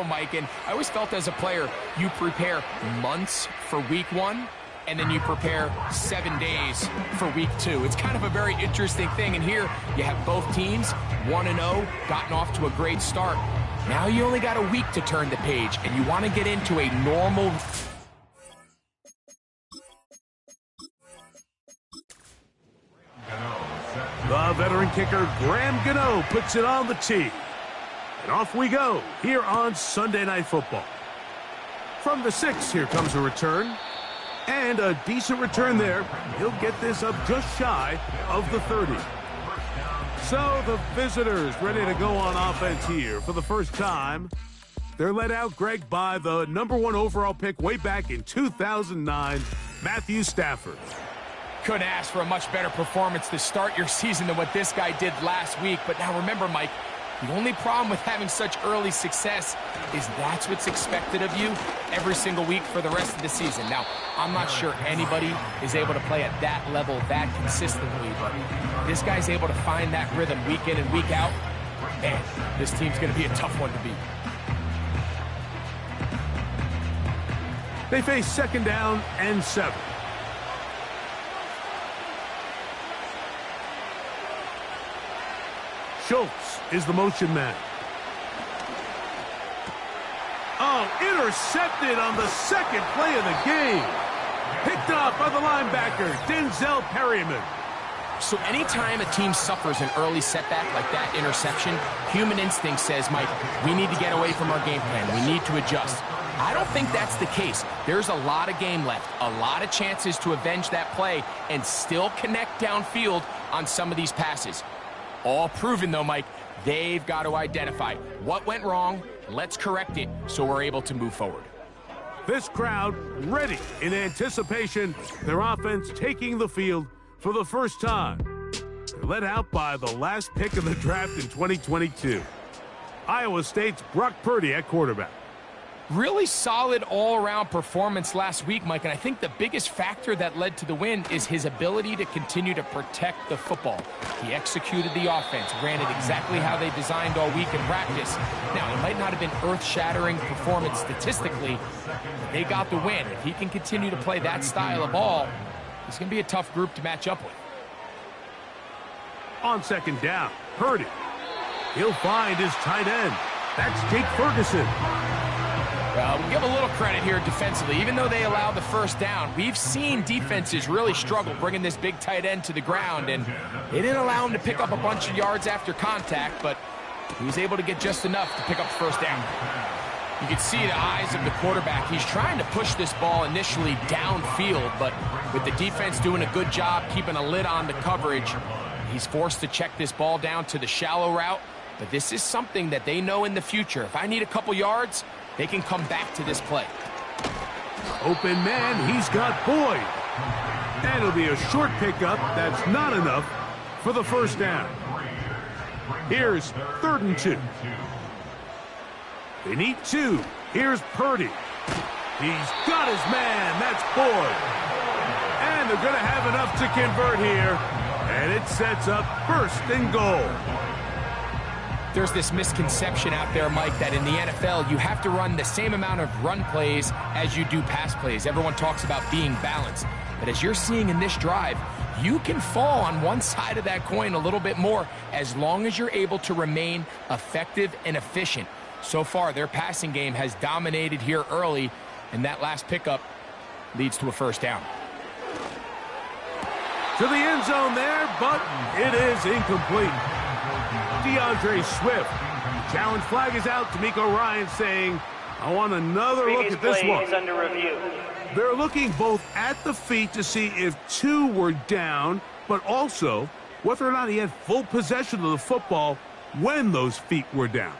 so, Mike. And I always felt as a player, you prepare months for week 1, and then you prepare 7 days for week 2. It's kind of a very interesting thing. And here you have both teams 1-0, gotten off to a great start. Now you only got a week to turn the page, and you want to get into a normal... The veteran kicker, Graham Gano, puts it on the tee. And off we go here on Sunday Night Football. From the 6, here comes a return. And a decent return there. He'll get this up just shy of the 30. So the visitors ready to go on offense here for the first time. They're led out, Greg, by the #1 overall pick way back in 2009, Matthew Stafford. Couldn't ask for a much better performance to start your season than what this guy did last week. But now remember, Mike, the only problem with having such early success is that's what's expected of you every single week for the rest of the season. Now, I'm not sure anybody is able to play at that level that consistently, but this guy's able to find that rhythm week in and week out. Man, this team's going to be a tough one to beat. They face 2nd down and 7. Schultz is the motion man. Oh, intercepted on the 2nd play of the game. Picked up by the linebacker, Denzel Perryman. So anytime a team suffers an early setback like that interception, human instinct says, Mike, we need to get away from our game plan. We need to adjust. I don't think that's the case. There's a lot of game left, a lot of chances to avenge that play and still connect downfield on some of these passes. All proven, though, Mike, they've got to identify what went wrong, let's correct it so we're able to move forward. This crowd ready in anticipation, their offense taking the field for the first time. They're led out by the last pick of the draft in 2022. Iowa State's Brock Purdy at quarterback. Really solid all-around performance last week, Mike, and I think the biggest factor that led to the win is his ability to continue to protect the football. He executed the offense, ran it exactly how they designed all week in practice. Now, it might not have been earth-shattering performance statistically, but they got the win. If he can continue to play that style of ball, it's going to be a tough group to match up with. On 2nd down, Purdy. He'll find his tight end. That's Jake Ferguson. We'll give a little credit here defensively. Even though they allowed the 1st down, we've seen defenses really struggle bringing this big tight end to the ground, and they didn't allow him to pick up a bunch of yards after contact, but he was able to get just enough to pick up the 1st down. You can see the eyes of the quarterback. He's trying to push this ball initially downfield, but with the defense doing a good job keeping a lid on the coverage, he's forced to check this ball down to the shallow route. But this is something that they know in the future. If I need a couple yards, they can come back to this play. Open man, he's got Boyd. And it'll be a short pickup. That's not enough for the 1st down. Here's 3rd and 2. They need 2. Here's Purdy. He's got his man. That's Boyd. And they're going to have enough to convert here. And it sets up 1st and goal. There's this misconception out there, Mike, that in the NFL, you have to run the same amount of run plays as you do pass plays. Everyone talks about being balanced. But as you're seeing in this drive, you can fall on one side of that coin a little bit more as long as you're able to remain effective and efficient. So far, their passing game has dominated here early, and that last pickup leads to a 1st down. To the end zone there, but it is incomplete. DeAndre Swift. Challenge flag is out. D'Amico Ryan saying, I want another look at this one. Is under review. They're looking both at the feet to see if 2 were down, but also whether or not he had full possession of the football when those feet were down.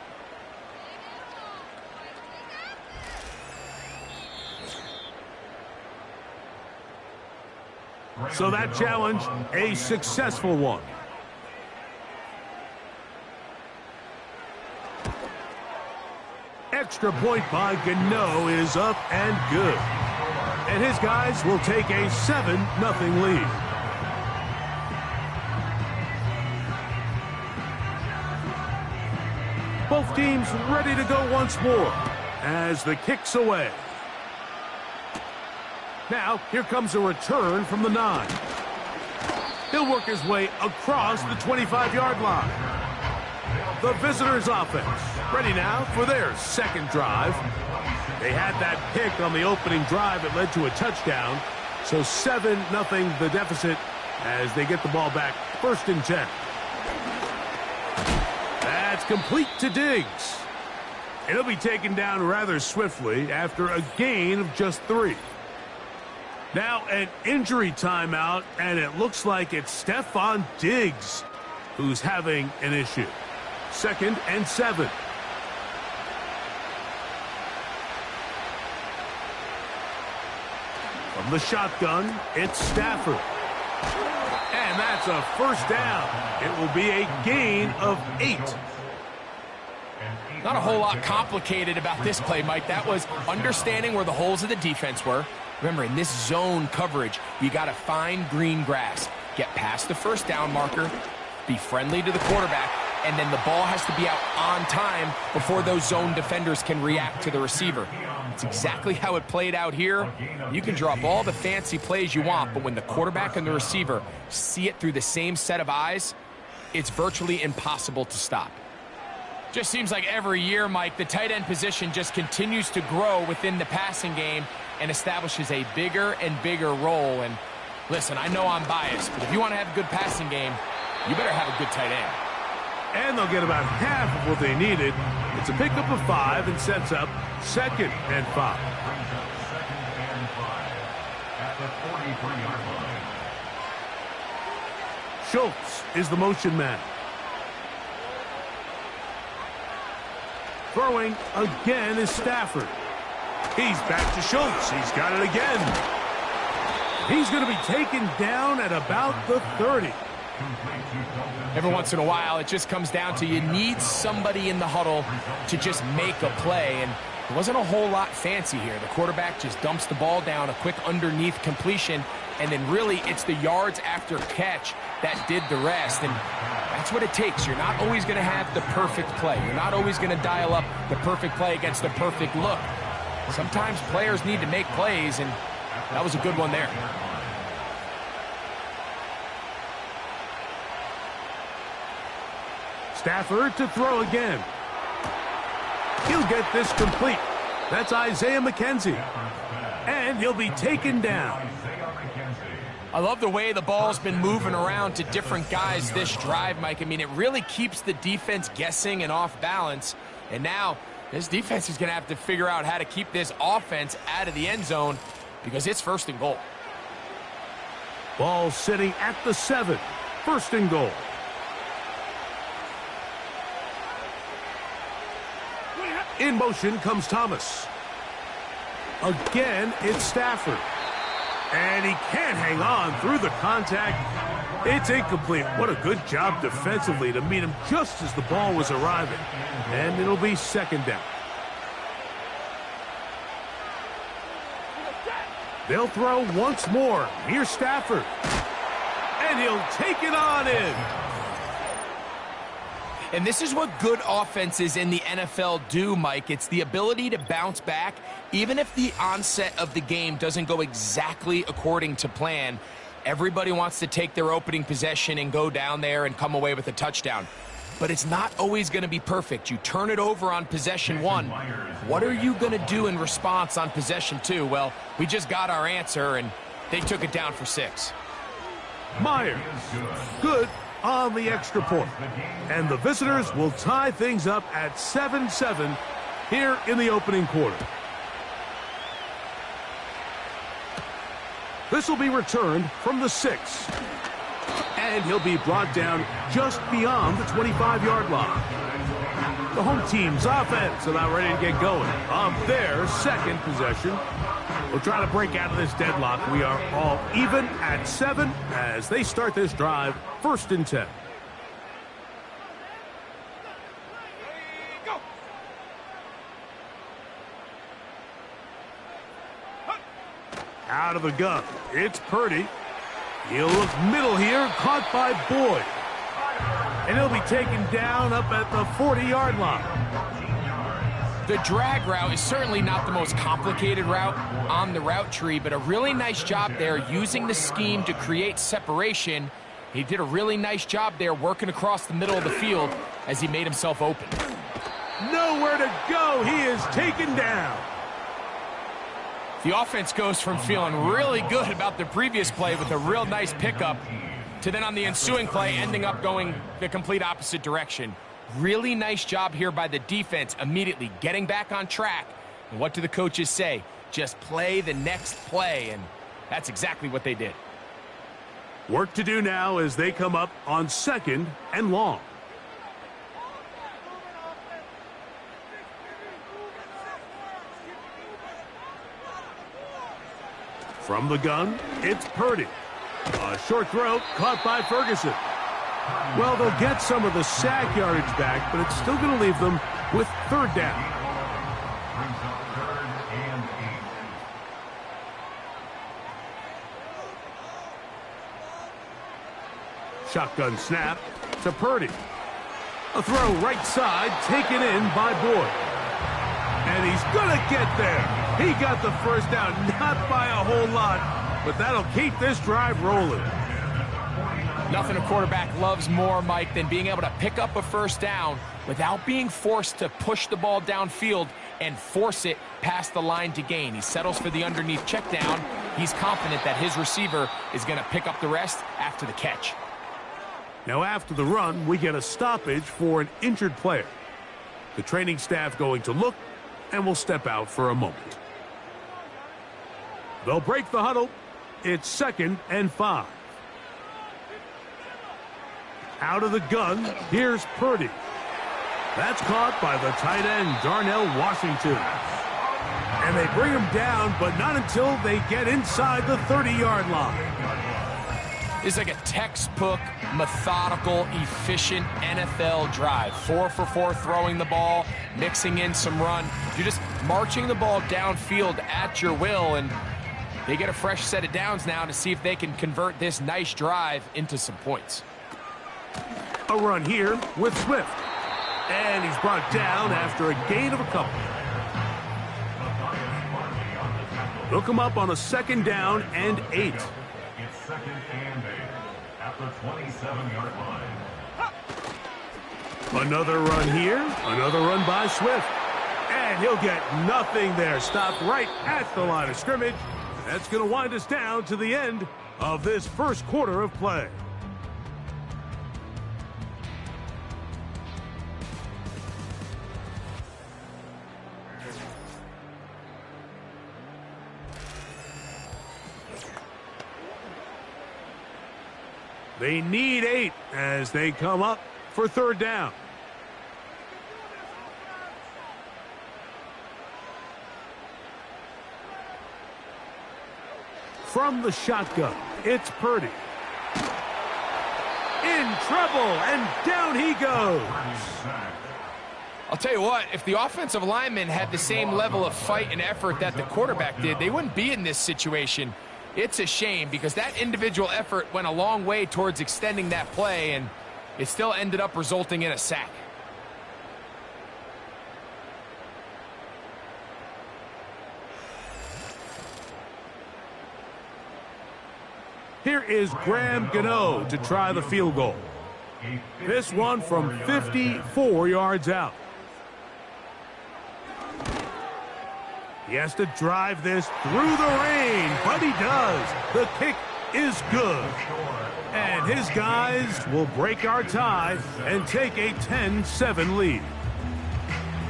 So that challenge, a successful one. Extra point by Gano is up and good. And his guys will take a 7-0 lead. Both teams team's ready to go once more as the kick's away. Now, here comes a return from the 9. He'll work his way across the 25-yard line. The visitors' offense ready now for their second drive. They had that pick on the opening drive that led to a touchdown. So 7-0 the deficit as they get the ball back, 1st and 10. That's complete to Diggs. It'll be taken down rather swiftly after a gain of just 3. Now an injury timeout, and it looks like it's Stephon Diggs who's having an issue. 2nd and 7. From the shotgun, it's Stafford. And that's a 1st down. It will be a gain of 8. Not a whole lot complicated about this play, Mike. That was understanding where the holes of the defense were. Remember, in this zone coverage, you got to find green grass. Get past the 1st down marker, be friendly to the quarterback, and then the ball has to be out on time before those zone defenders can react to the receiver. It's exactly how it played out here. You can draw up all the fancy plays you want, but when the quarterback and the receiver see it through the same set of eyes, it's virtually impossible to stop. Just seems like every year, Mike, the tight end position just continues to grow within the passing game and establishes a bigger and bigger role. And listen, I know I'm biased, but if you want to have a good passing game, you better have a good tight end. And they'll get about half of what they needed. It's a pickup of 5 and sets up 2nd and 5. Schultz is the motion man. Throwing again is Stafford. He's back to Schultz. He's got it again. He's going to be taken down at about the 30. Every once in a while, it just comes down to you need somebody in the huddle to just make a play, and it wasn't a whole lot fancy here. The quarterback just dumps the ball down, a quick underneath completion, and then really it's the yards after catch that did the rest, and that's what it takes. You're not always going to have the perfect play. You're not always going to dial up the perfect play against the perfect look. Sometimes players need to make plays, and that was a good one there. Stafford to throw again. He'll get this complete. That's Isaiah McKenzie. And he'll be taken down. I love the way the ball's been moving around to different guys this drive, Mike. I mean, it really keeps the defense guessing and off balance. And now this defense is going to have to figure out how to keep this offense out of the end zone because it's 1st and goal. Ball sitting at the 7. 1st and goal. In motion comes Thomas. Again, it's Stafford. And he can't hang on through the contact. It's incomplete. What a good job defensively to meet him just as the ball was arriving. And it'll be 2nd down. They'll throw once more. Here's Stafford. And he'll take it on in. And this is what good offenses in the NFL do, Mike. It's the ability to bounce back, even if the onset of the game doesn't go exactly according to plan. Everybody wants to take their opening possession and go down there and come away with a touchdown. But it's not always going to be perfect. You turn it over on possession 1. What are you going to do in response on possession 2? Well, we just got our answer, and they took it down for 6. Myers. Good on the extra point. And the visitors will tie things up at 7-7 here in the opening quarter. This will be returned from the 6. And he'll be brought down just beyond the 25-yard line. The home team's offense about ready to get going on their 2nd possession. We'll try to break out of this deadlock. We are all even at 7 as they start this drive, 1st and 10. Out of the gun, it's Purdy. He'll look middle here, caught by Boyd. And he'll be taken down up at the 40-yard line. The drag route is certainly not the most complicated route on the route tree, but a really nice job there using the scheme to create separation. He did a really nice job there working across the middle of the field as he made himself open. Nowhere to go. He is taken down. The offense goes from feeling really good about the previous play with a real nice pickup to then on the ensuing play ending up going the complete opposite direction. Really nice job here by the defense, immediately getting back on track. And what do the coaches say? Just play the next play, and that's exactly what they did. Work to do now as they come up on 2nd and long. From the gun, it's Purdy. A short throw caught by Ferguson. Well, they'll get some of the sack yardage back, but it's still going to leave them with 3rd down. Shotgun snap to Purdy. A throw right side taken in by Boyd. And he's going to get there. He got the 1st down, not by a whole lot, but that'll keep this drive rolling. Nothing a quarterback loves more, Mike, than being able to pick up a 1st down without being forced to push the ball downfield and force it past the line to gain. He settles for the underneath check down. He's confident that his receiver is going to pick up the rest after the catch. Now after the run, we get a stoppage for an injured player. The training staff going to look and will step out for a moment. They'll break the huddle. It's 2nd and 5. Out of the gun, here's Purdy. That's caught by the tight end, Darnell Washington. And they bring him down, but not until they get inside the 30-yard line. It's like a textbook, methodical, efficient NFL drive. 4 for 4 throwing the ball, mixing in some run. You're just marching the ball downfield at your will, and they get a fresh set of downs now to see if they can convert this nice drive into some points. A run here with Swift. And he's brought down after a gain of a couple. They'll come up on a 2nd down and 8. It's 2nd and 8 at the 27-yard line. Another run here. Another run by Swift. And he'll get nothing there. Stopped right at the line of scrimmage. That's going to wind us down to the end of this 1st quarter of play. They need 8 as they come up for 3rd down. From the shotgun, it's Purdy. In trouble, and down he goes. I'll tell you what, if the offensive linemen had the same level of fight and effort that the quarterback did, they wouldn't be in this situation. It's a shame because that individual effort went a long way towards extending that play, and it still ended up resulting in a sack. Here is Graham Gano to try the field goal. This one from 54 yards out. He has to drive this through the rain, but he does. The kick is good. And his guys will break our tie and take a 10-7 lead.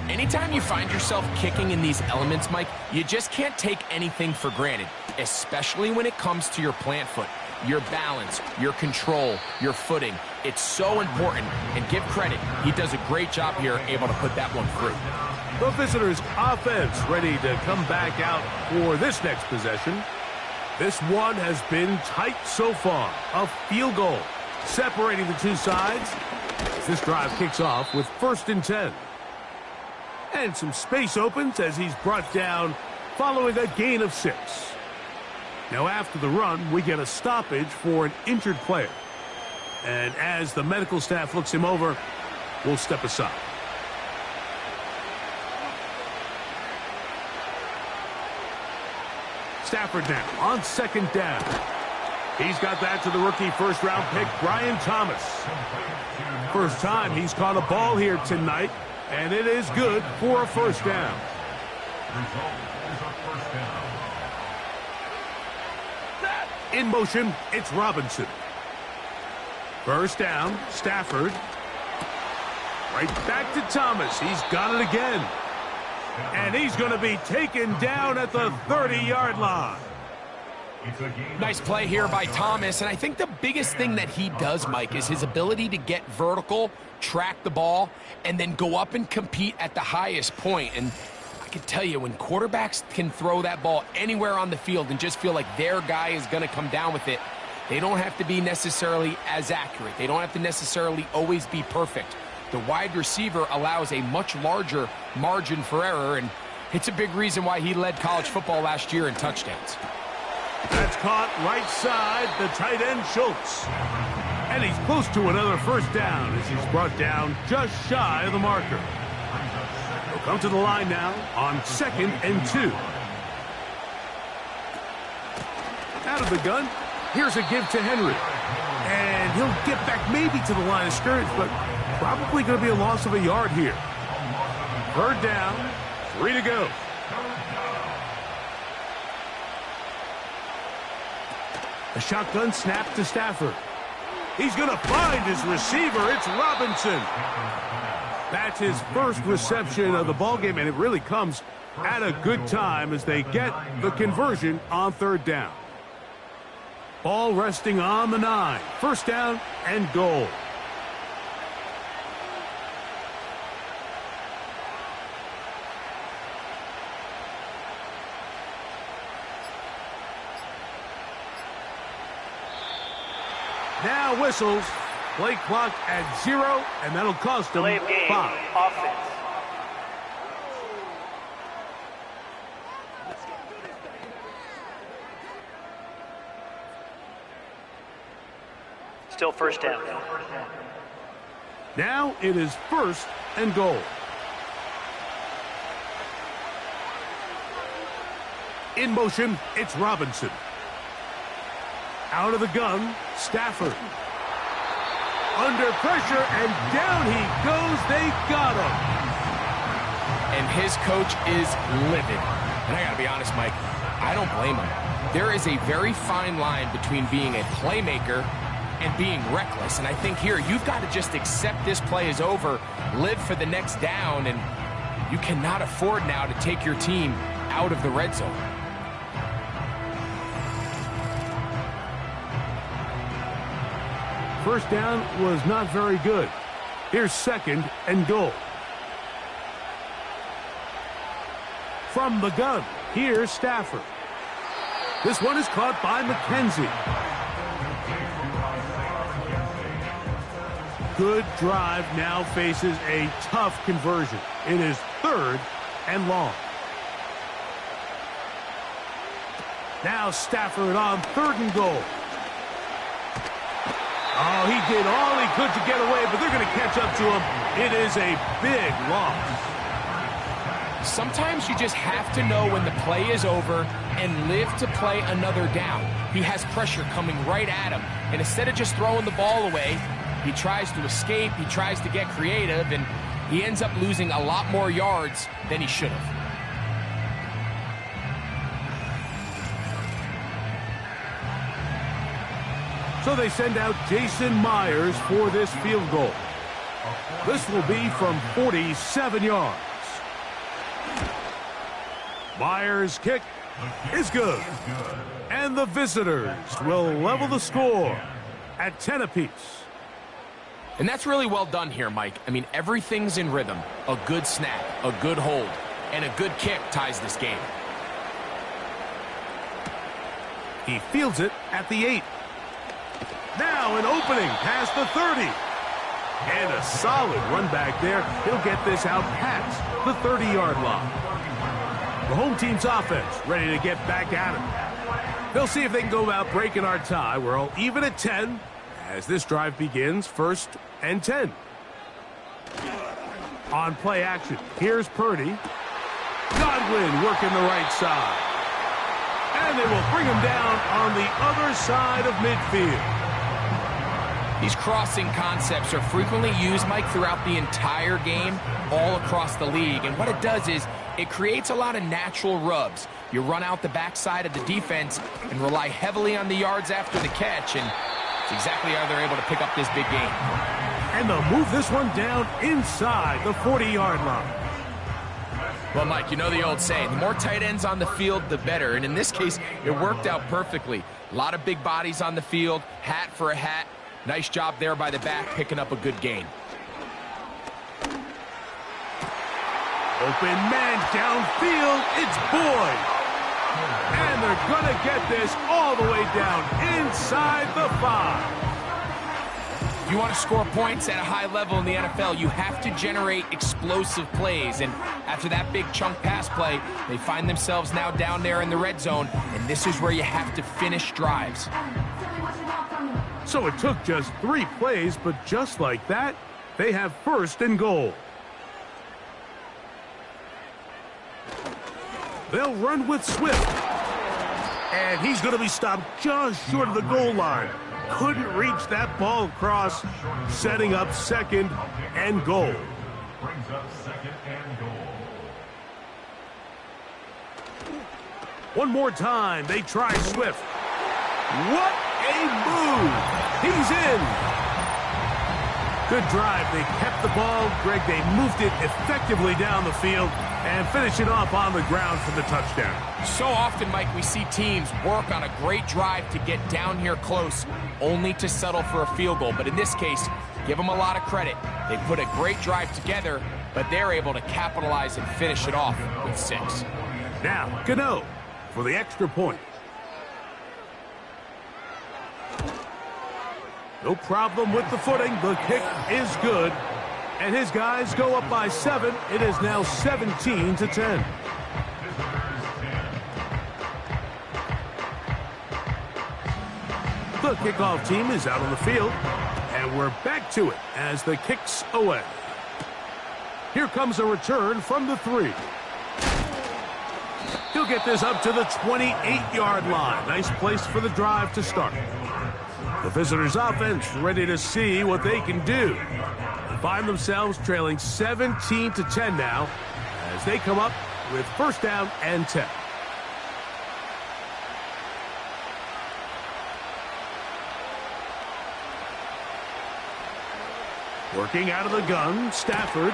Anytime you find yourself kicking in these elements, Mike, you just can't take anything for granted, especially when it comes to your plant foot, your balance, your control, your footing. It's so important, and give credit. He does a great job here, able to put that one through. The visitors' offense ready to come back out for this next possession. This one has been tight so far. A field goal separating the two sides. This drive kicks off with 1st and 10. And some space opens as he's brought down following a gain of 6. Now after the run, we get a stoppage for an injured player. And as the medical staff looks him over, we'll step aside. Stafford now on second down. He's got that to the rookie first-round pick, Brian Thomas. First time he's caught a ball here tonight, and it is good for a first down. In motion, it's Robinson. First down, Stafford. Right back to Thomas. He's got it again. And he's going to be taken down at the 30-yard line. Nice play here by Thomas, and I think the biggest thing that he does, Mike, is his ability to get vertical, track the ball, and then go up and compete at the highest point. And I can tell you, when quarterbacks can throw that ball anywhere on the field and just feel like their guy is going to come down with it, they don't have to be necessarily as accurate. They don't have to necessarily always be perfect. The wide receiver allows a much larger margin for error, and it's a big reason why he led college football last year in touchdowns. That's caught right side, the tight end, Schultz. And he's close to another first down as he's brought down just shy of the marker. He'll come to the line now on 2nd and 2. Out of the gun, here's a give to Henry. And he'll get back maybe to the line of scrimmage, but probably going to be a loss of a yard here. Third down, 3 to go. A shotgun snap to Stafford. He's going to find his receiver. It's Robinson. That's his first reception of the ballgame, and it really comes at a good time as they get the conversion on third down. Ball resting on the 9. First down and goal. Now whistles. Play clock at 0, and that'll cost them 5. Offense. Still first down. Now it is first and goal. In motion, it's Robinson. Out of the gun, Stafford. Under pressure, and down he goes. They got him. And his coach is livid. And I got to be honest, Mike, I don't blame him. There is a very fine line between being a playmaker and being reckless. And I think here, you've got to just accept this play is over, live for the next down, and you cannot afford now to take your team out of the red zone. First down was not very good. Here's 2nd and goal. From the gun, here's Stafford. This one is caught by McKenzie. Good drive now faces a tough conversion. It is 3rd and long. Now Stafford on 3rd and goal. Oh, he did all he could to get away, but they're going to catch up to him. It is a big loss. Sometimes you just have to know when the play is over and live to play another down. He has pressure coming right at him, and instead of just throwing the ball away, he tries to escape, he tries to get creative, and he ends up losing a lot more yards than he should have. So they send out Jason Myers for this field goal. This will be from 47 yards. Myers' kick is good. And the visitors will level the score at 10 apiece. And that's really well done here, Mike. I mean, everything's in rhythm. A good snap, a good hold, and a good kick ties this game. He fields it at the 8. Now an opening past the 30. And a solid run back there. He'll get this out past the 30-yard line. The home team's offense ready to get back at him. They'll see if they can go about breaking our tie. We're all even at 10 as this drive begins, 1st and 10. On play action, here's Purdy. Godwin working the right side. And they will bring him down on the other side of midfield. These crossing concepts are frequently used, Mike, throughout the entire game, all across the league. And what it does is it creates a lot of natural rubs. You run out the backside of the defense and rely heavily on the yards after the catch, and it's exactly how they're able to pick up this big game. And they'll move this one down inside the 40-yard line. Well, Mike, you know the old saying, the more tight ends on the field, the better. And in this case, it worked out perfectly. A lot of big bodies on the field, hat for a hat. Nice job there by the back, picking up a good gain. Open man downfield, it's Boyd. And they're going to get this all the way down inside the 5. If you want to score points at a high level in the NFL, you have to generate explosive plays. And after that big chunk pass play, they find themselves now down there in the red zone, and this is where you have to finish drives. So it took just 3 plays, but just like that, they have first and goal. They'll run with Swift. And he's going to be stopped just short of the goal line. Couldn't reach that ball across, setting up second and goal. Brings up second and goal. One more time, they try Swift. What a move! He's in! Good drive. They kept the ball. Greg, they moved it effectively down the field and finish it off on the ground for the touchdown. So often, Mike, we see teams work on a great drive to get down here close, only to settle for a field goal. But in this case, give them a lot of credit. They put a great drive together, but they're able to capitalize and finish it off with 6. Now, Gano for the extra point. No problem with the footing. The kick is good. And his guys go up by 7. It is now 17-10. The kickoff team is out on the field. And we're back to it as the kick's away. Here comes a return from the 3. He'll get this up to the 28-yard line. Nice place for the drive to start. The visitors' offense ready to see what they can do. They find themselves trailing 17-10 now as they come up with first down and 10. Working out of the gun, Stafford.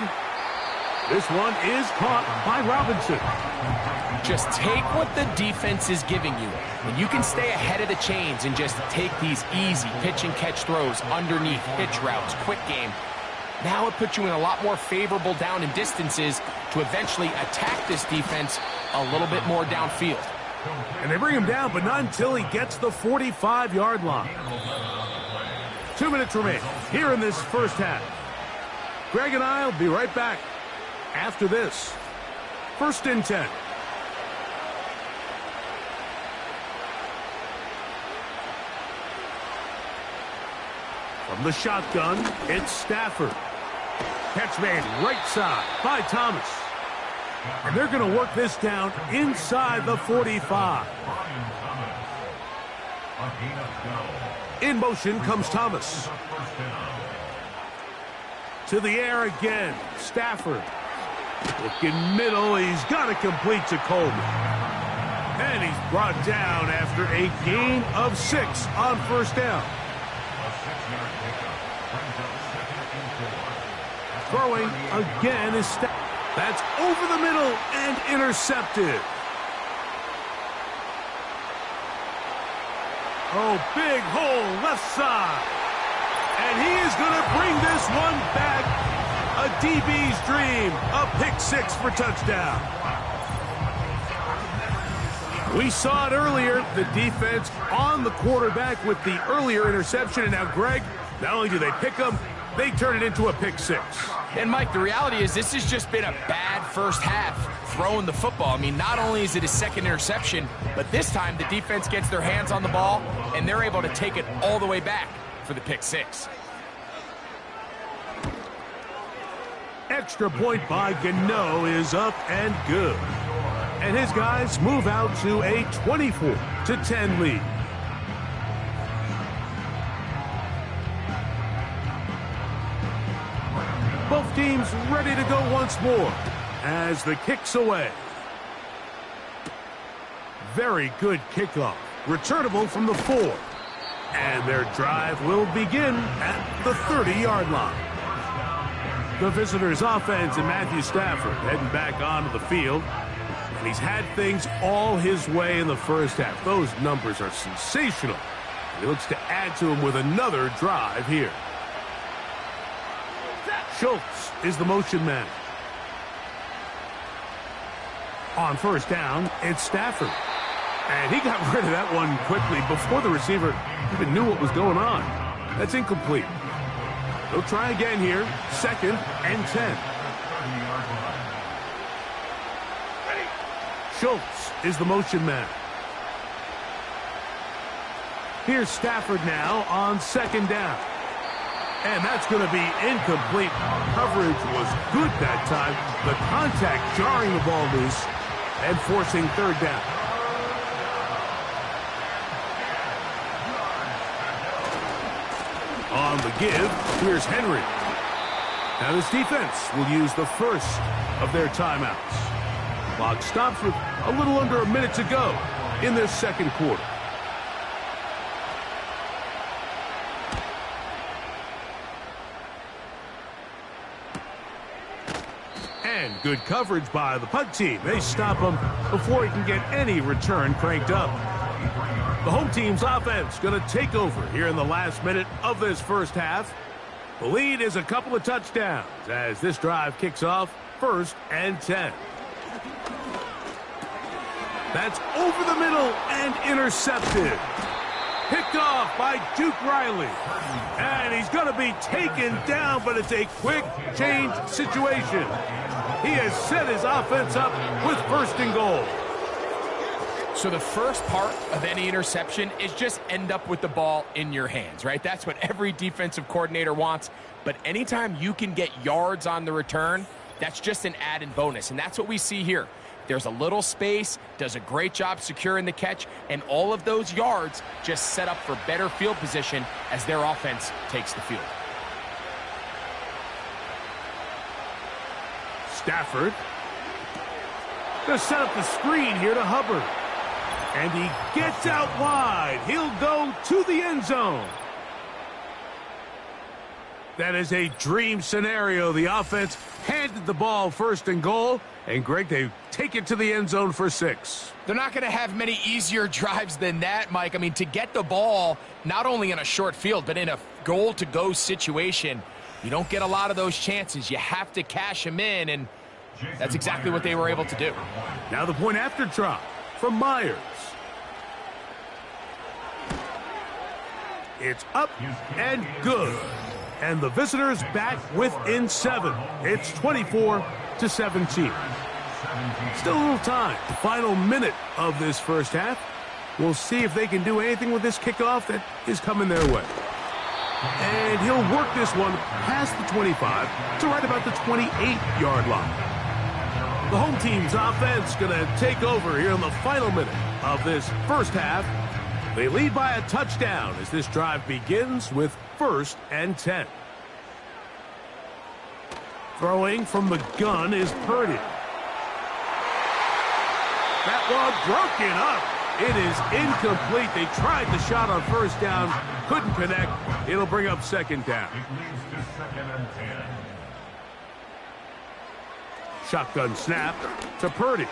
This one is caught by Robinson. Just take what the defense is giving you, and you can stay ahead of the chains and just take these easy pitch and catch throws underneath, hitch routes, quick game. Now it puts you in a lot more favorable down and distances to eventually attack this defense a little bit more downfield. And they bring him down, but not until he gets the 45-yard line. 2 minutes remain here in this first half. Greg and I will be right back after this. First and 10. From the shotgun, it's Stafford. Catch made right side by Thomas. And they're going to work this down inside the 45. In motion comes Thomas. To the air again, Stafford. Looking middle, he's got to complete to Cobra. And he's brought down after a gain of 6 on first down. Throwing again is that's over the middle and intercepted. Oh, big hole left side. And he is going to bring this one back. A DB's dream. A pick 6 for touchdown. We saw it earlier. The defense on the quarterback with the earlier interception. And now, Greg, not only do they pick him, they turn it into a pick 6. And, Mike, the reality is this has just been a bad first half throwing the football. I mean, not only is it his second interception, but this time the defense gets their hands on the ball, and they're able to take it all the way back for the pick 6. Extra point by Gano is up and good. And his guys move out to a 24-10 lead. Both teams ready to go once more as the kick's away. Very good kickoff. Returnable from the 4. And their drive will begin at the 30-yard line. The visitors' offense and Matthew Stafford heading back onto the field. And he's had things all his way in the first half. Those numbers are sensational. He looks to add to them with another drive here. Schultz is the motion man. On first down, it's Stafford. And he got rid of that one quickly before the receiver even knew what was going on. That's incomplete. They'll try again here. 2nd and 10. Schultz is the motion man. Here's Stafford now on 2nd down. And that's going to be incomplete. Coverage was good that time. The contact jarring the ball loose and forcing 3rd down. On the give, here's Henry. Now this defense will use the first of their timeouts. Clock stops with a little under a minute to go in this second quarter. And good coverage by the punt team. They stop him before he can get any return cranked up. The home team's offense going to take over here in the last minute of this first half. The lead is a couple of touchdowns as this drive kicks off 1st and 10. That's over the middle and intercepted. Picked off by Duke Riley. And he's going to be taken down, but it's a quick change situation. He has set his offense up with 1st and goal. So the first part of any interception is just end up with the ball in your hands, right? That's what every defensive coordinator wants. But anytime you can get yards on the return, that's just an added bonus. And that's what we see here. There's a little space, does a great job securing the catch, and all of those yards just set up for better field position as their offense takes the field. Stafford to set up the screen here to Hubbard. And he gets out wide. He'll go to the end zone. That is a dream scenario. The offense handed the ball 1st and goal. And, Greg, they take it to the end zone for 6. They're not going to have many easier drives than that, Mike. I mean, to get the ball not only in a short field, but in a goal-to-go situation, you don't get a lot of those chances. You have to cash them in, and that's exactly what they were able to do. Now the point after drop from Myers. It's up and good. And the visitors back within 7. It's 24-17. Still a little time. The final minute of this first half. We'll see if they can do anything with this kickoff that is coming their way. And he'll work this one past the 25 to right about the 28-yard line. The home team's offense going to take over here in the final minute of this first half. They lead by a touchdown as this drive begins with 1st and 10. Throwing from the gun is Purdy. That one broken up. It is incomplete. They tried the shot on 1st down, couldn't connect. It'll bring up 2nd down. Shotgun snap to Purdy.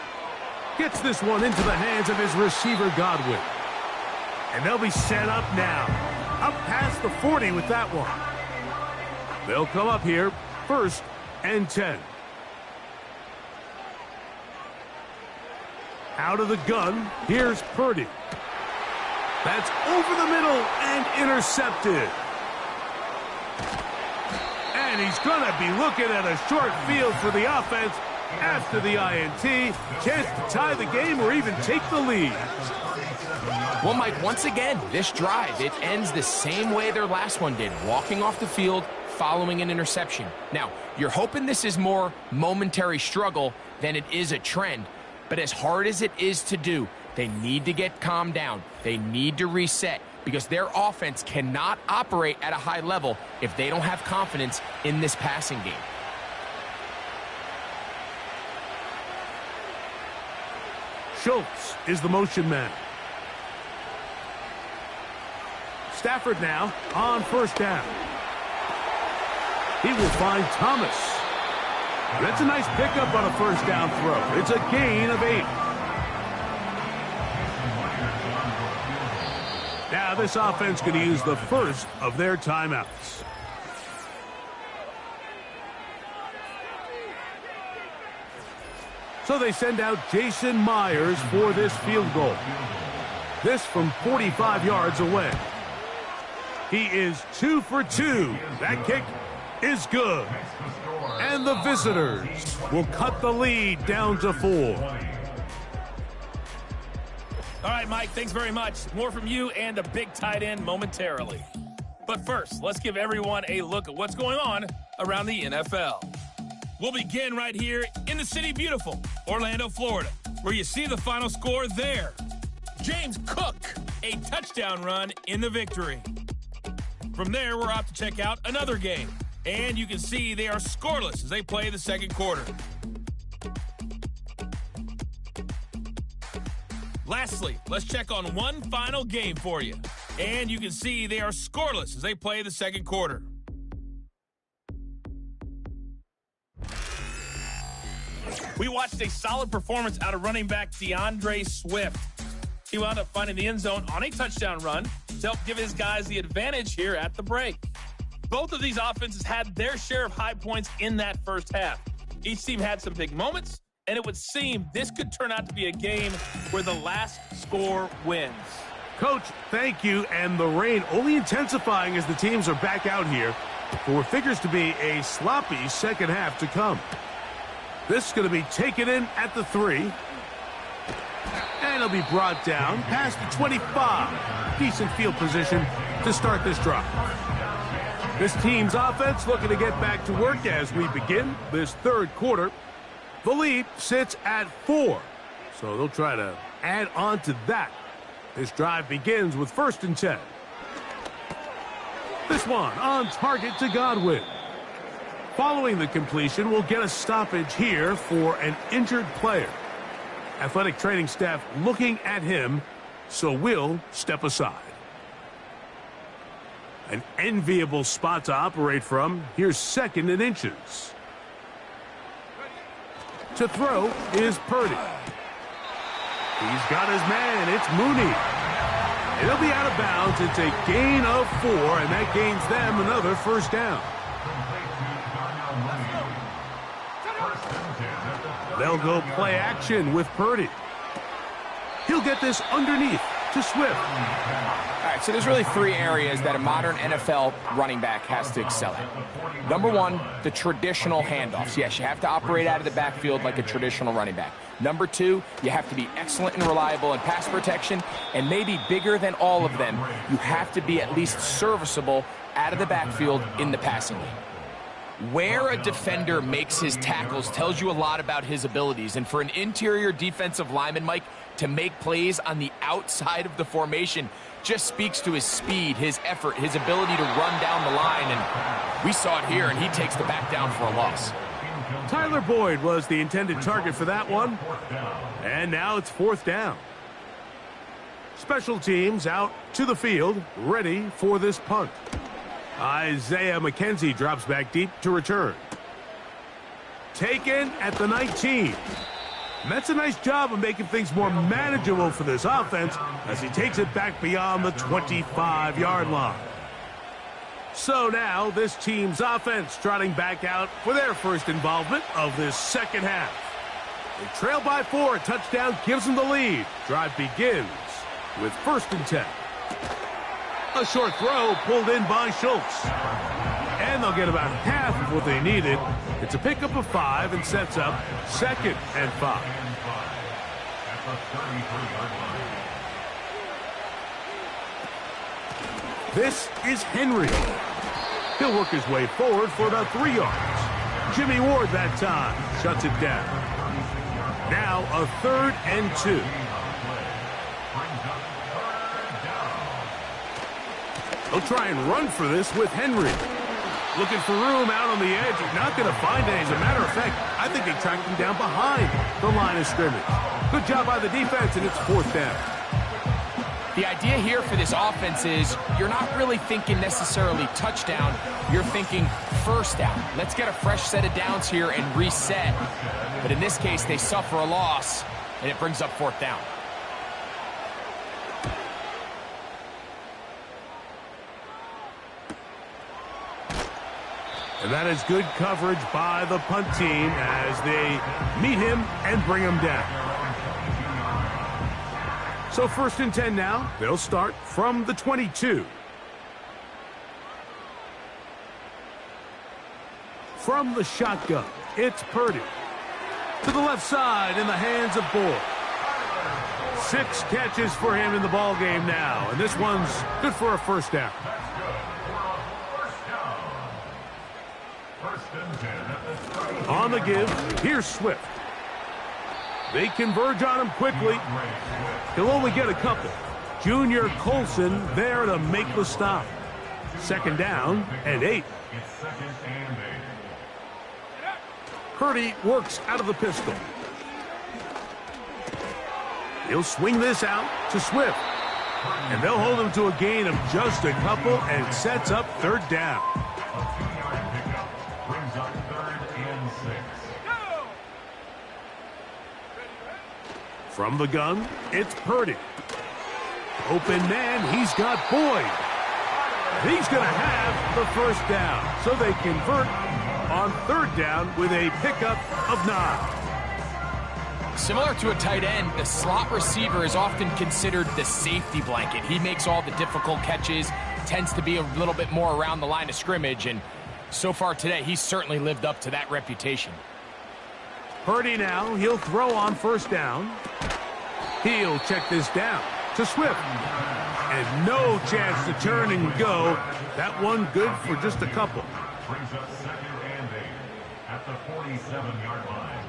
Gets this one into the hands of his receiver, Godwin. And they'll be set up now. Up past the 40 with that one. They'll come up here 1st and 10. Out of the gun, here's Purdy. That's over the middle and intercepted. And he's going to be looking at a short field for the offense after the INT. Chance to tie the game or even take the lead. Well, Mike, once again, this drive, it ends the same way their last one did, walking off the field following an interception. Now, you're hoping this is more momentary struggle than it is a trend, But as hard as it is to do, they need to get calmed down. They need to reset because their offense cannot operate at a high level if they don't have confidence in this passing game. Schultz is the motion man. Stafford now on first down. He will find Thomas. That's a nice pickup on a first down throw. It's a gain of 8. Now this offense going to use the first of their timeouts. So they send out Jason Myers for this field goal. This from 45 yards away. He is 2 for 2. That kick is good. And the visitors will cut the lead down to 4. All right, Mike, thanks very much. More from you and a big tight end momentarily. But first, let's give everyone a look at what's going on around the NFL. We'll begin right here in the city beautiful, Orlando, Florida, where you see the final score there. James Cook, a touchdown run in the victory. From there, we're off to check out another game. And you can see they are scoreless as they play the second quarter. Lastly, let's check on one final game for you. And you can see they are scoreless as they play the second quarter. We watched a solid performance out of running back DeAndre Swift. He wound up finding the end zone on a touchdown run to help give his guys the advantage here at the break. Both of these offenses had their share of high points in that first half. Each team had some big moments, and it would seem this could turn out to be a game where the last score wins. Coach, thank you, and the rain only intensifying as the teams are back out here for what figures to be a sloppy second half to come. This is going to be taken in at the 3. And it'll be brought down past the 25. Decent field position to start this drive. This team's offense looking to get back to work as we begin this third quarter. The lead sits at 4, so they'll try to add on to that. This drive begins with 1st and 10. This one on target to Godwin. Following the completion, we'll get a stoppage here for an injured player. Athletic training staff looking at him, so we'll step aside. An enviable spot to operate from. Here's 2nd and inches. To throw is Purdy. He's got his man. It's Mooney. It'll be out of bounds. It's a gain of 4, and that gains them another first down. They'll go play action with Purdy. He'll get this underneath to Swift. All right, so there's really 3 areas that a modern NFL running back has to excel at. Number 1, the traditional handoffs. Yes, you have to operate out of the backfield like a traditional running back. Number 2, you have to be excellent and reliable in pass protection, and maybe bigger than all of them, you have to be at least serviceable out of the backfield in the passing game. Where a defender makes his tackles tells you a lot about his abilities, and for an interior defensive lineman, Mike, to make plays on the outside of the formation just speaks to his speed, his effort, his ability to run down the line, and we saw it here, and he takes the back down for a loss. Tyler Boyd was the intended target for that one, and now it's 4th down. Special teams out to the field, ready for this punt. Isaiah McKenzie drops back deep to return. Taken at the 19. And that's a nice job of making things more manageable for this offense as he takes it back beyond the 25-yard line. So now this team's offense trotting back out for their first involvement of this second half. They trail by 4. A touchdown gives them the lead. Drive begins with 1st and 10. A short throw pulled in by Schultz. And they'll get about half of what they needed. It's a pickup of 5 and sets up 2nd and 5. This is Henry. He'll work his way forward for about 3 yards. Jimmy Ward that time shuts it down. Now now a 3rd and 2. He'll try and run for this with Henry. Looking for room out on the edge. He's not going to find it. As a matter of fact, I think they tracked him down behind the line of scrimmage. Good job by the defense, and it's 4th down. The idea here for this offense is you're not really thinking necessarily touchdown. You're thinking 1st down. Let's get a fresh set of downs here and reset. But in this case, they suffer a loss, and it brings up 4th down. And that is good coverage by the punt team as they meet him and bring him down. So 1st and 10 now. They'll start from the 22. From the shotgun, it's Purdy. To the left side in the hands of Boyd. 6 catches for him in the ball game now. And this one's good for a 1st down. On the give, here's Swift. They converge on him quickly. He'll only get a couple. Junior Colson there to make the stop. 2nd down and 8. Purdy works out of the pistol. He'll swing this out to Swift. And they'll hold him to a gain of just a couple and sets up 3rd down. From the gun, it's Purdy. Open man, he's got Boyd. He's going to have the 1st down. So they convert on 3rd down with a pickup of 9. Similar to a tight end, the slot receiver is often considered the safety blanket. He makes all the difficult catches, tends to be a little bit more around the line of scrimmage, and so far today, he's certainly lived up to that reputation. Purdy now, he'll throw on 1st down. He'll check this down to Swift. And no chance to turn and go. That one good for just a couple. Brings up 2nd and 8 at the 47-yard line.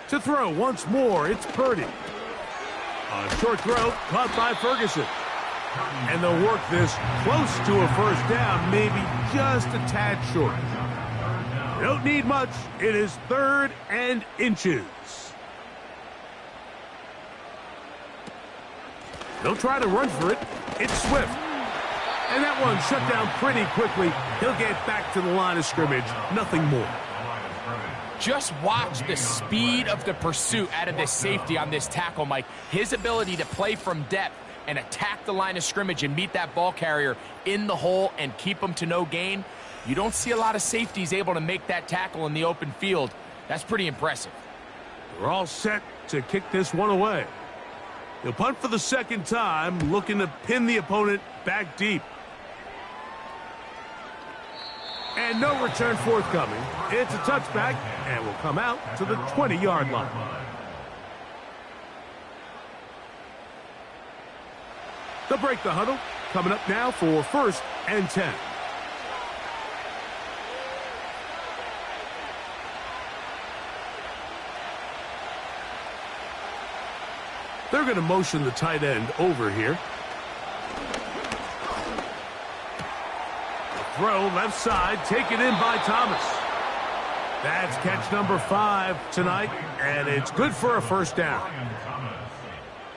To throw once more, it's Purdy. A short throw caught by Ferguson. And they'll work this close to a 1st down, maybe just a tad short. They don't need much. It is 3rd and inches. They'll try to run for it. It's Swift. And that one shut down pretty quickly. He'll get back to the line of scrimmage. Nothing more. Just watch the speed of the pursuit out of this safety on this tackle, Mike. His ability to play from depth and attack the line of scrimmage and meet that ball carrier in the hole and keep him to no gain. You don't see a lot of safeties able to make that tackle in the open field. That's pretty impressive. We're all set to kick this one away. He'll punt for the 2nd time, looking to pin the opponent back deep. And no return forthcoming. It's a touchback and will come out to the 20-yard line. They'll break the huddle. Coming up now for 1st and 10. They're going to motion the tight end over here. Throw left side, taken in by Thomas. That's catch number 5 tonight, and it's good for a 1st down.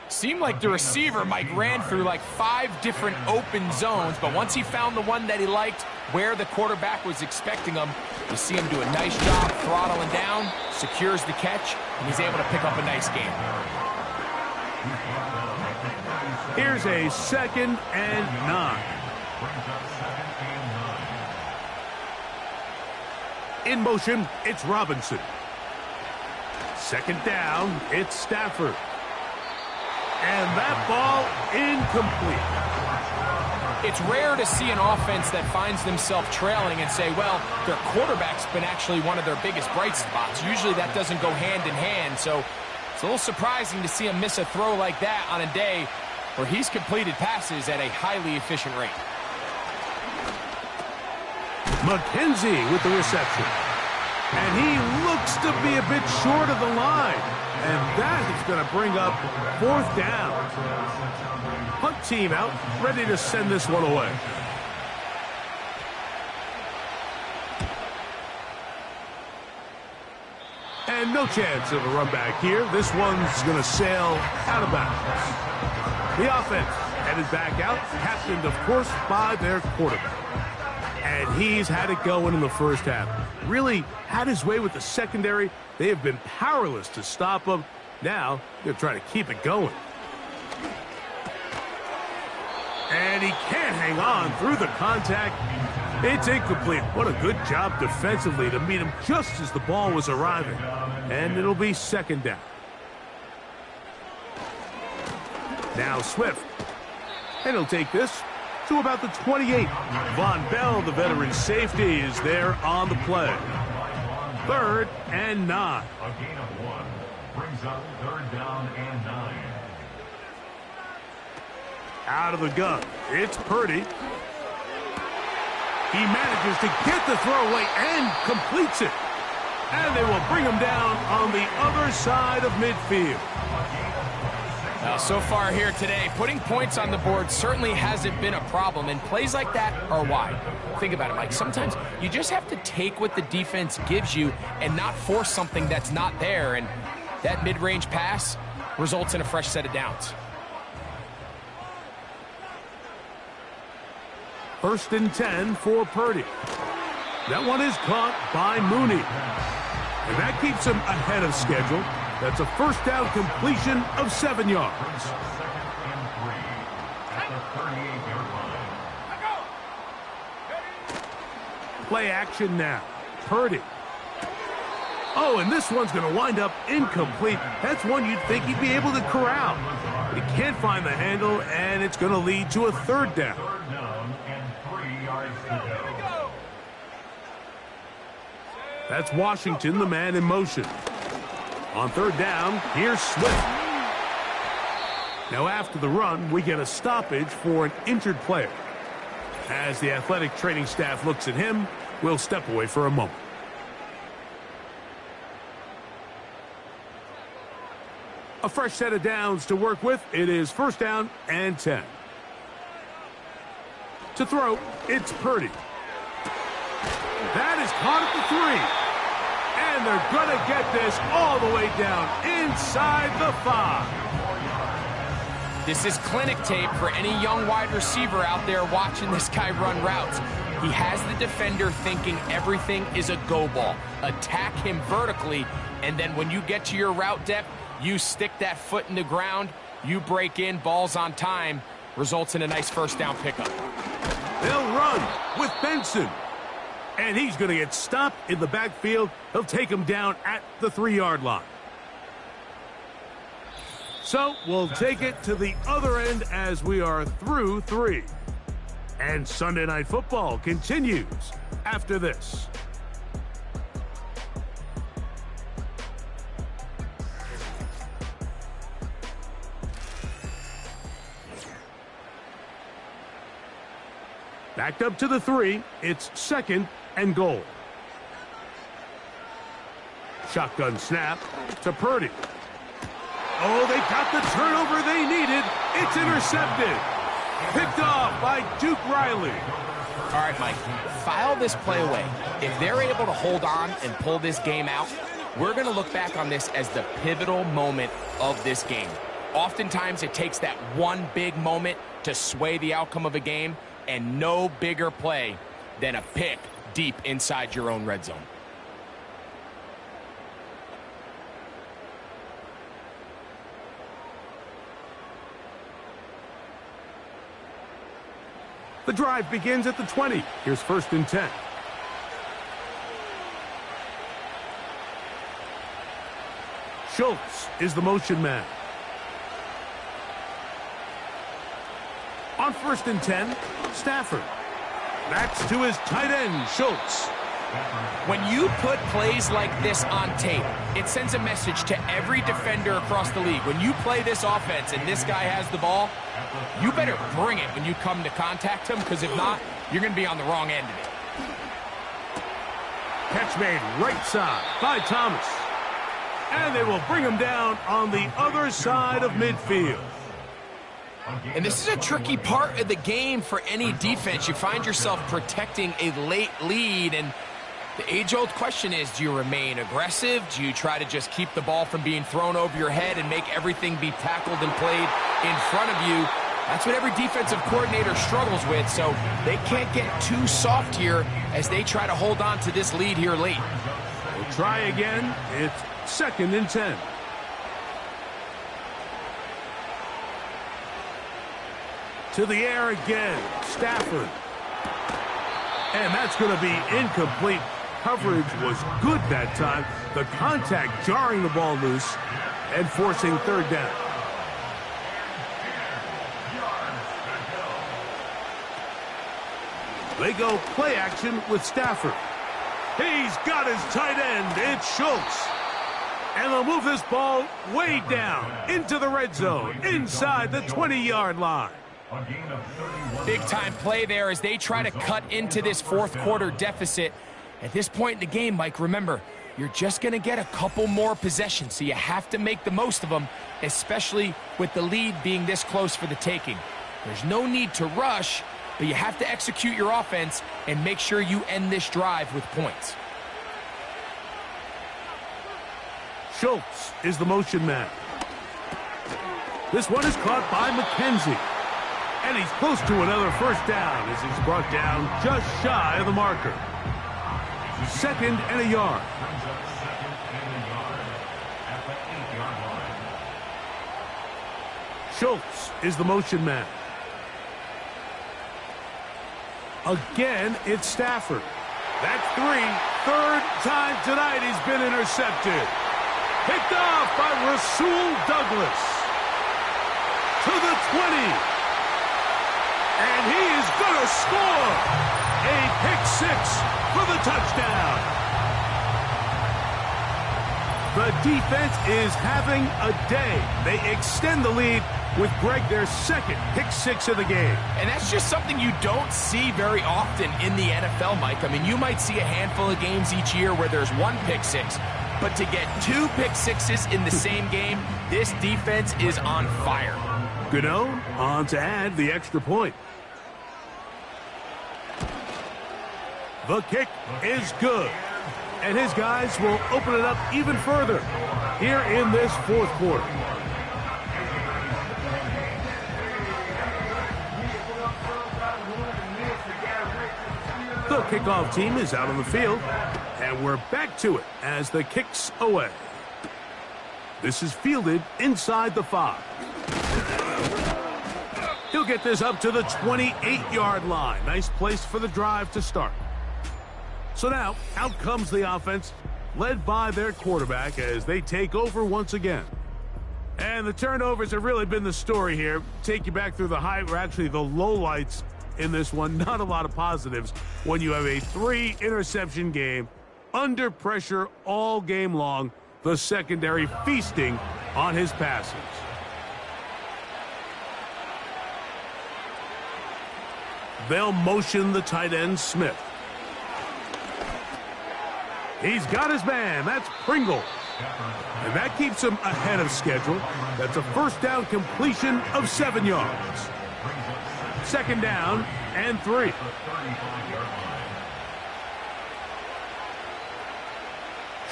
Seemed like the receiver, Mike, ran through like 5 different open zones, but once he found the one that he liked, where the quarterback was expecting him, you see him do a nice job throttling down, secures the catch, and he's able to pick up a nice gain. Here's a 2nd and 9. In motion, it's Robinson. 2nd down, it's Stafford. And that ball incomplete. It's rare to see an offense that finds themselves trailing and say, well, their quarterback's been actually one of their biggest bright spots. Usually that doesn't go hand in hand, so it's a little surprising to see him miss a throw like that on a day where he's completed passes at a highly efficient rate. McKenzie with the reception. And he looks to be a bit short of the line. And that is going to bring up 4th down. Punt team out, ready to send this one away. And no chance of a run back here. This one's going to sail out of bounds. The offense headed back out, captained, of course, by their quarterback. And he's had it going in the first half. Really had his way with the secondary. They have been powerless to stop him. Now they're trying to keep it going. And he can't hang on through the contact. It's incomplete. What a good job defensively to meet him just as the ball was arriving. And it'll be 2nd down. Now Swift. And he'll take this to about the 28. Von Bell, the veteran safety, is there on the play. 3rd and 9. A gain of 1 brings up 3rd down and 9. Out of the gun, it's Purdy. He manages to get the throwaway and completes it. And they will bring him down on the other side of midfield. So far here today, putting points on the board certainly hasn't been a problem, and plays like that are why. Think about it, Mike. Sometimes you just have to take what the defense gives you and not force something that's not there, and that mid-range pass results in a fresh set of downs. 1st and 10 for Purdy. That one is caught by Mooney. And that keeps him ahead of schedule. That's a 1st down completion of 7 yards. 2nd and 3 at the 38-yard line. Play action now. Purdy. Oh, and this one's going to wind up incomplete. That's one you'd think he'd be able to corral. But he can't find the handle, and it's going to lead to a 3rd down. 3rd down and 3 yards to go. That's Washington, the man in motion. On 3rd down, here's Swift. Now after the run, we get a stoppage for an injured player. As the athletic training staff looks at him, we'll step away for a moment. A fresh set of downs to work with. It is 1st down and 10. To throw, it's Purdy. That is caught at the 3. And they're going to get this all the way down inside the 5. This is clinic tape for any young wide receiver out there watching this guy run routes. He has the defender thinking everything is a go ball. Attack him vertically, and then when you get to your route depth, you stick that foot in the ground, you break in, balls on time, results in a nice 1st down pickup. They'll run with Benson. And he's going to get stopped in the backfield. He'll take him down at the 3-yard line. So we'll take it to the other end as we are through 3. And Sunday Night Football continues after this. Backed up to the 3. It's 2nd and goal. Shotgun snap to Purdy. Oh, they got the turnover they needed. It's intercepted. Picked off by Duke Riley. All right, Mike, file this play away. If they're able to hold on and pull this game out, we're going to look back on this as the pivotal moment of this game. Oftentimes, it takes that one big moment to sway the outcome of a game, and no bigger play than a pick deep inside your own red zone. The drive begins at the 20. Here's 1st and 10. Schultz is the motion man. On 1st and 10, Stafford. Backs to his tight end, Schultz. When you put plays like this on tape, it sends a message to every defender across the league. When you play this offense and this guy has the ball, you better bring it when you come to contact him, because if not, you're going to be on the wrong end of it. Catch made right side by Thomas. And they will bring him down on the other side of midfield. And this is a tricky part of the game for any defense. You find yourself protecting a late lead, and the age-old question is, do you remain aggressive? Do you try to just keep the ball from being thrown over your head and make everything be tackled and played in front of you? That's what every defensive coordinator struggles with, so they can't get too soft here as they try to hold on to this lead here late. We'll try again. It's 2nd and 10. To the air again. Stafford. And that's going to be incomplete. Coverage was good that time. The contact jarring the ball loose and forcing 3rd down. They go play action with Stafford. He's got his tight end. It's Schultz. And they'll move this ball way down into the red zone, inside the 20-yard line. Big-time play there as they try to cut into this 4th quarter deficit. At this point in the game, Mike, remember, you're just going to get a couple more possessions, so you have to make the most of them, especially with the lead being this close for the taking. There's no need to rush, but you have to execute your offense and make sure you end this drive with points. Schultz is the motion man. This one is caught by McKenzie. And he's close to another 1st down as he's brought down just shy of the marker. 2nd and a yard. Schultz is the motion man. Again, it's Stafford. That's 3. 3rd time tonight he's been intercepted. Picked off by Rasul Douglas. To the 20. And he is going to score. A pick 6 for the touchdown. The defense is having a day. They extend the lead with Greg their 2nd pick 6 of the game. And that's just something you don't see very often in the NFL, Mike. I mean, you might see a handful of games each year where there's 1 pick 6. But to get 2 pick 6s in the same game, this defense is on fire. Gano on to add the extra point. The kick is good. And his guys will open it up even further here in this 4th quarter. The kickoff team is out on the field, and we're back to it as the kick's away. This is fielded inside the 5. He'll get this up to the 28-yard line. Nice place for the drive to start. So now, out comes the offense, led by their quarterback as they take over once again. And the turnovers have really been the story here. Take you back through the high, or actually the lowlights in this one. Not a lot of positives when you have a 3-interception game, under pressure all game long, the secondary feasting on his passes. They'll motion the tight end, Smith. He's got his man. That's Pringle. And that keeps him ahead of schedule. That's a 1st down completion of 7 yards. 2nd down and 3.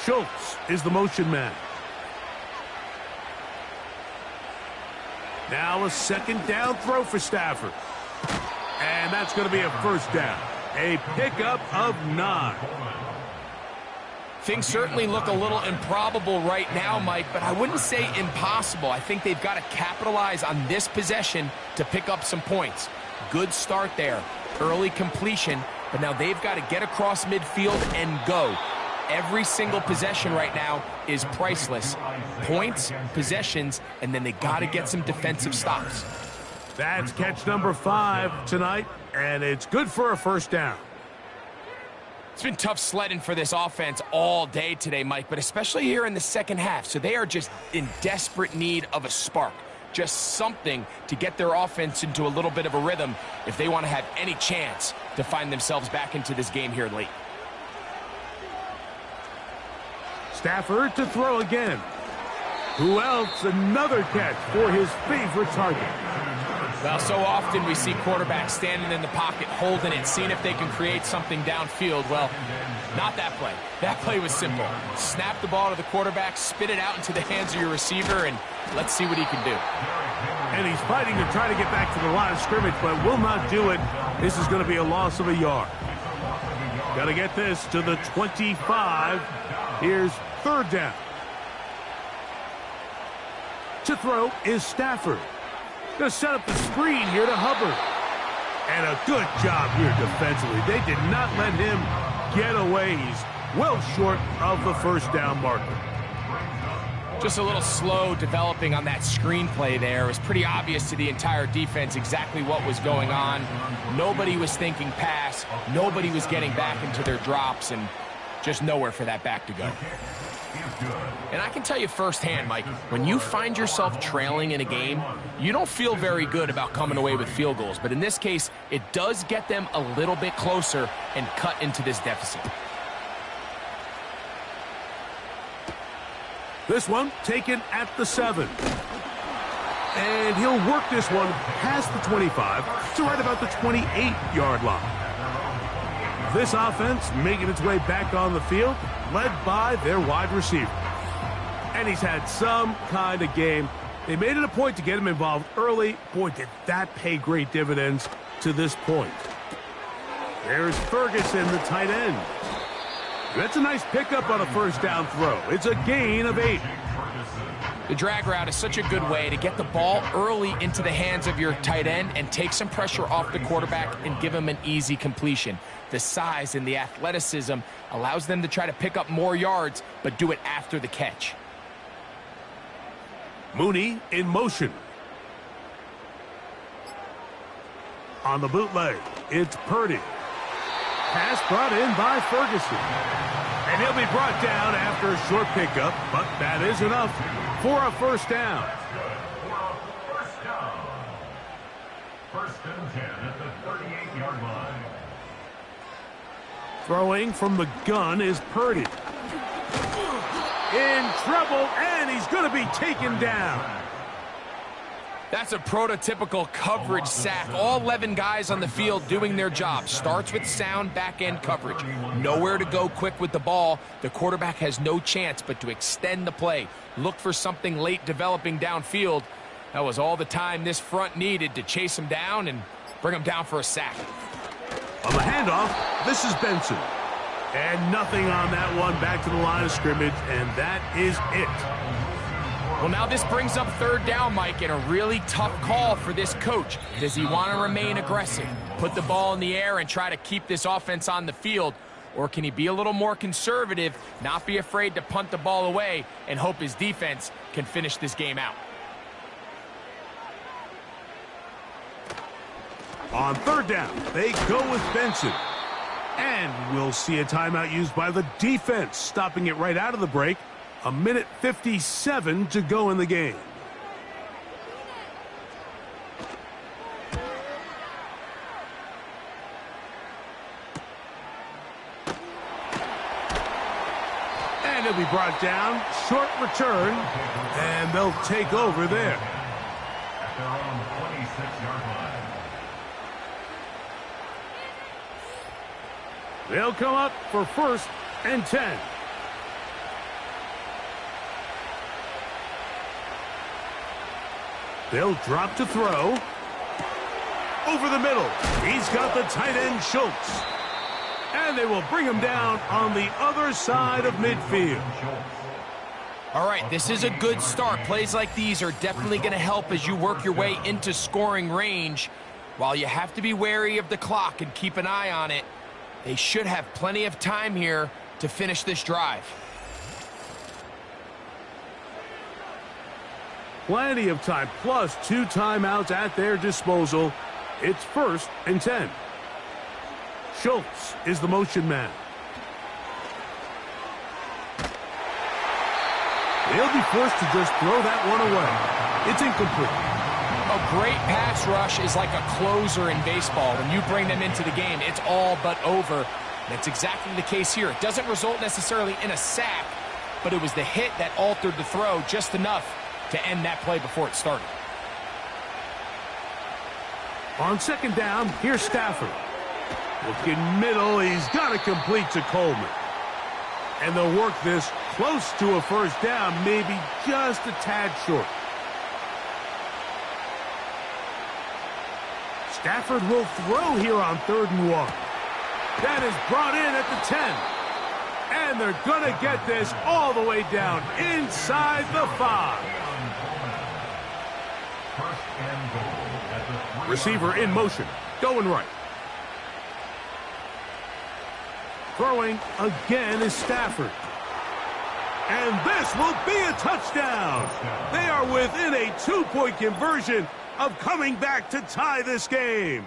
Schultz is the motion man. Now a 2nd down throw for Stafford. And that's going to be a 1st down. A pickup of 9. Things certainly look a little improbable right now, Mike, but I wouldn't say impossible. I think they've got to capitalize on this possession to pick up some points. Good start there. Early completion, but now they've got to get across midfield and go. Every single possession right now is priceless. Points, possessions, and then they got to get some defensive stops. That's catch number 5 tonight, and it's good for a 1st down. It's been tough sledding for this offense all day today, Mike, but especially here in the 2nd half. So they are just in desperate need of a spark, just something to get their offense into a little bit of a rhythm if they want to have any chance to find themselves back into this game here late. Stafford to throw again. Who else? Another catch for his favorite target. Well, so often we see quarterbacks standing in the pocket, holding it, seeing if they can create something downfield. Well, not that play. That play was simple. Snap the ball to the quarterback, spit it out into the hands of your receiver, and let's see what he can do. And he's fighting to try to get back to the line of scrimmage, but will not do it. This is going to be a loss of a yard. Got to get this to the 25. Here's third down. To throw is Stafford. Going to set up the screen here to Hubbard. And a good job here defensively. They did not let him get away. He's well short of the first down marker. Just a little slow developing on that screenplay there. It was pretty obvious to the entire defense exactly what was going on. Nobody was thinking pass. Nobody was getting back into their drops, and just nowhere for that back to go. And I can tell you firsthand, Mike, when you find yourself trailing in a game, you don't feel very good about coming away with field goals. But in this case, it does get them a little bit closer and cut into this deficit. This one taken at the 7. And he'll work this one past the 25 to right about the 28-yard line. This offense making its way back on the field, led by their wide receiver. And he's had some kind of game. They made it a point to get him involved early. Boy, did that pay great dividends to this point. There's Ferguson, the tight end. That's a nice pickup on a first down throw. It's a gain of 8. The drag route is such a good way to get the ball early into the hands of your tight end and take some pressure off the quarterback and give him an easy completion. The size and the athleticism allows them to try to pick up more yards, but do it after the catch. Mooney in motion. On the bootleg, it's Purdy. Pass brought in by Ferguson. And he'll be brought down after a short pickup, but that is enough for a first down. First and 10 at the 38-yard line. Throwing from the gun is Purdy. In trouble, and he's going to be taken down. That's a prototypical coverage sack. All 11 guys on the field doing their job. Starts with sound back-end coverage. Nowhere to go quick with the ball. The quarterback has no chance but to extend the play. Look for something late developing downfield. That was all the time this front needed to chase him down and bring him down for a sack. On the handoff, this is Benson. And nothing on that one, back to the line of scrimmage, and that is it. Well, now this brings up third down, Mike, and a really tough call for this coach. Does he want to remain aggressive, put the ball in the air, and try to keep this offense on the field? Or can he be a little more conservative, not be afraid to punt the ball away, and hope his defense can finish this game out? On third down, they go with Benson. And we'll see a timeout used by the defense, stopping it right out of the break. 1:57 to go in the game. And he'll be brought down. Short return. And they'll take over there. At their own 26-yard line. They'll come up for first and 10. They'll drop to throw. Over the middle. He's got the tight end, Schultz. And they will bring him down on the other side of midfield. All right, this is a good start. Plays like these are definitely going to help as you work your way into scoring range. While you have to be wary of the clock and keep an eye on it, they should have plenty of time here to finish this drive. Plenty of time, plus 2 timeouts at their disposal. It's first and 10. Schultz is the motion man. They'll be forced to just throw that one away. It's incomplete. A great pass rush is like a closer in baseball. When you bring them into the game, it's all but over. That's exactly the case here. It doesn't result necessarily in a sack, but it was the hit that altered the throw just enough to end that play before it started. On second down, here's Stafford. Looking middle, he's got to complete to Coleman. And they'll work this close to a first down, maybe just a tad short. Stafford will throw here on 3rd and 1. That is brought in at the 10. And they're going to get this all the way down inside the 5. Receiver in motion, going right. Throwing again is Stafford. And this will be a touchdown. They are within a 2-point conversion of coming back to tie this game.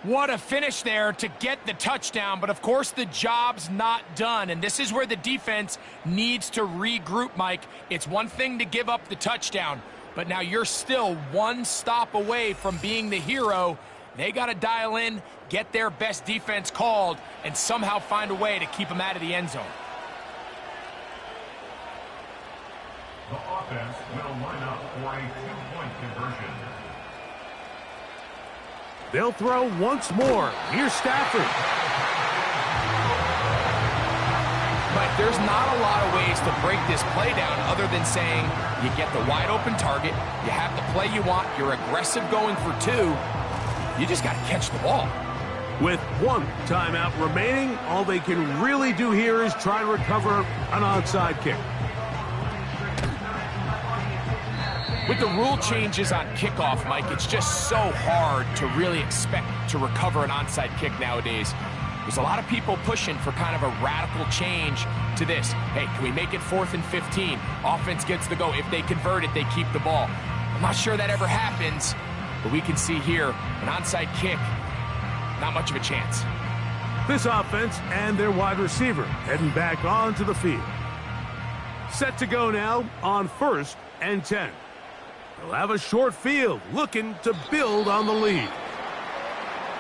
What a finish there to get the touchdown, but of course the job's not done, and this is where the defense needs to regroup, Mike. It's one thing to give up the touchdown, but now you're still one stop away from being the hero. They got to dial in, get their best defense called, and somehow find a way to keep them out of the end zone. The offense will line up for a 2-point conversion. They'll throw once more. Here's Stafford. But there's not a lot of ways to break this play down other than saying you get the wide open target, you have the play you want, you're aggressive going for 2. You just got to catch the ball. With 1 timeout remaining, all they can really do here is try to recover an onside kick. With the rule changes on kickoff, Mike, it's just so hard to really expect to recover an onside kick nowadays. There's a lot of people pushing for kind of a radical change to this. Hey, can we make it 4th and 15? Offense gets the go. If they convert it, they keep the ball. I'm not sure that ever happens, but we can see here an onside kick, not much of a chance. This offense and their wide receiver heading back onto the field. Set to go now on 1st and 10. They'll have a short field looking to build on the lead.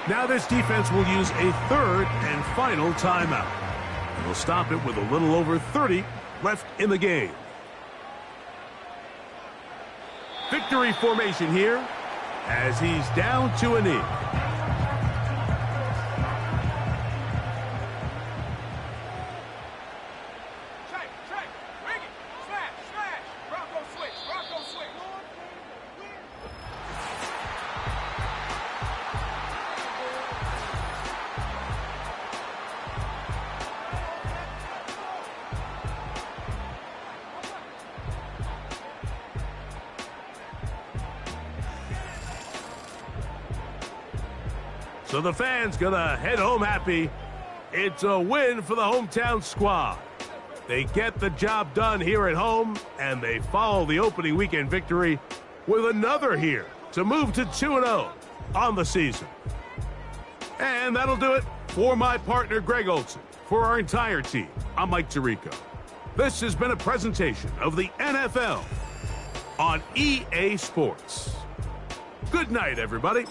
Now this defense will use a 3rd and final timeout. And they'll stop it with a little over 30 left in the game. Victory formation here as he's down to a knee. So the fans gonna head home happy. It's a win for the hometown squad. They get the job done here at home, and they follow the opening weekend victory with another here to move to 2-0 on the season. And that'll do it for my partner, Greg Olson. For our entire team, I'm Mike Tirico. This has been a presentation of the NFL on EA Sports. Good night, everybody.